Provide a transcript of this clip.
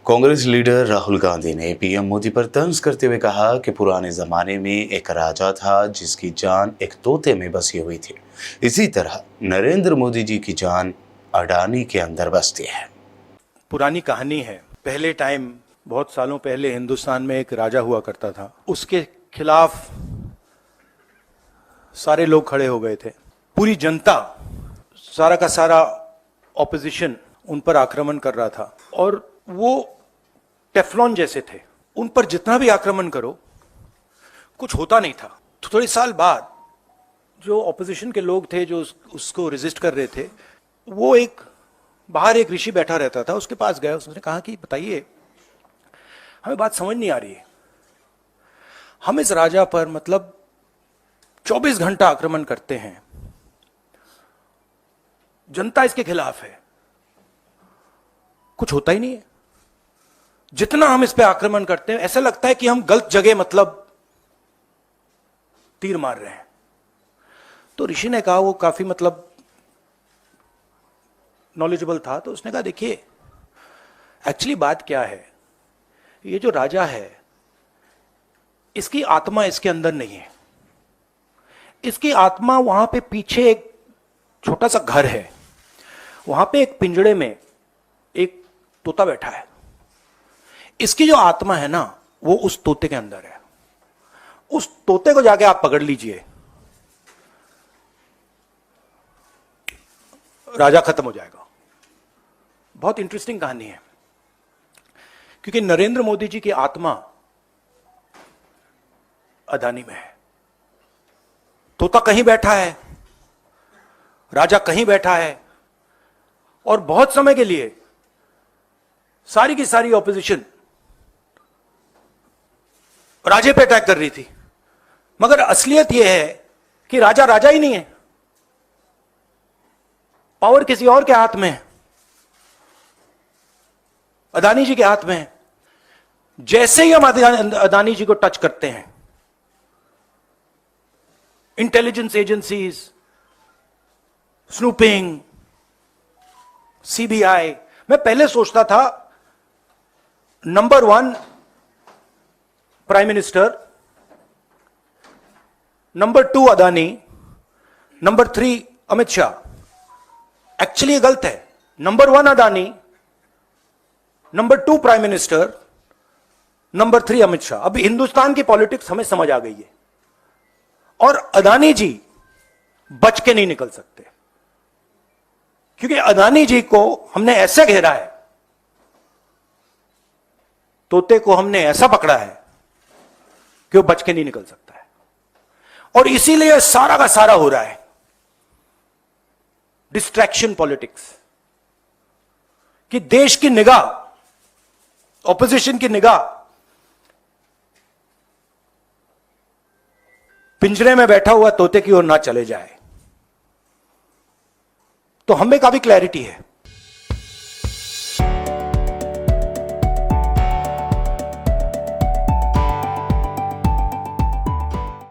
Congress leader Rahul Gandhi ने PM Modi पर तंज करते हुए कहा कि पुराने जमाने में एक राजा था जिसकी जान एक तोते में बसी हुई थी। इसी तरह नरेंद्र मोदी जी की जान अडानी के अंदर बसती है। पुरानी कहानी है। पहले टाइम, बहुत सालों पहले हिंदुस्तान में एक राजा हुआ करता था। उसके खिलाफ सारे लोग खड़े हो गए थे। पूरी जनता, सारा का सारा ऑपोजिशन उन पर आक्रमण कर रहा था और वो टेफ्लॉन जैसे थे। उन पर जितना भी आक्रमण करो कुछ होता नहीं था। तो थोड़े साल बाद जो ऑपोजिशन के लोग थे जो उसको रेजिस्ट कर रहे थे, वो बाहर एक ऋषि बैठा रहता था, उसके पास गए। उसने कहा कि बताइए, हमें बात समझ नहीं आ रही है। हम इस राजा पर 24 घंटा आक्रमण करते हैं, जनता इसके खिलाफ है, कुछ होता ही नहीं है। जितना हम इस पे आक्रमण करते हैं ऐसा लगता है कि हम गलत जगह तीर मार रहे हैं। तो ऋषि ने कहा, वो काफी नॉलेजेबल था, तो उसने कहा देखिए, एक्चुअली बात क्या है, ये जो राजा है इसकी आत्मा इसके अंदर नहीं है। इसकी आत्मा वहां पे पीछे एक छोटा सा घर है, वहां पे एक पिंजड़े में एक तोता बैठा है। इसकी जो आत्मा है ना, वो उस तोते के अंदर है। उस तोते को जाके आप पकड़ लीजिए, राजा खत्म हो जाएगा। बहुत इंटरेस्टिंग कहानी है, क्योंकि नरेंद्र मोदी जी की आत्मा अदानी में है। तोता कहीं बैठा है, राजा कहीं बैठा है, और बहुत समय के लिए सारी की सारी ऑपोजिशन राजे पे अटैक कर रही थी। मगर असलियत यह है कि राजा राजा ही नहीं है, पावर किसी और के हाथ में है, अदानी जी के हाथ में है। जैसे ही हम अदानी जी को टच करते हैं, इंटेलिजेंस एजेंसीज, स्नूपिंग, सीबीआई, मैं पहले सोचता था number 1 prime minister, number 2 Adani, number 3 Amit Shah. Actually गलत है। Number 1 Adani, number 2 prime minister, number 3 Amit Shah. अभी हिंदुस्तान की पॉलिटिक्स हमें समझ आ गई है, और अदानी जी बच के नहीं निकल सकते, क्योंकि अदानी जी को हमने ऐसे घेरा है, तोते को हमने ऐसा पकड़ा है कि वो बच के नहीं निकल सकता है। और इसीलिए सारा का सारा हो रहा है डिस्ट्रैक्शन पॉलिटिक्स, कि देश की निगाह, ऑपोजिशन की निगाह पिंजरे में बैठा हुआ तोते की ओर ना चले जाए। तो हमें काफी क्लैरिटी है।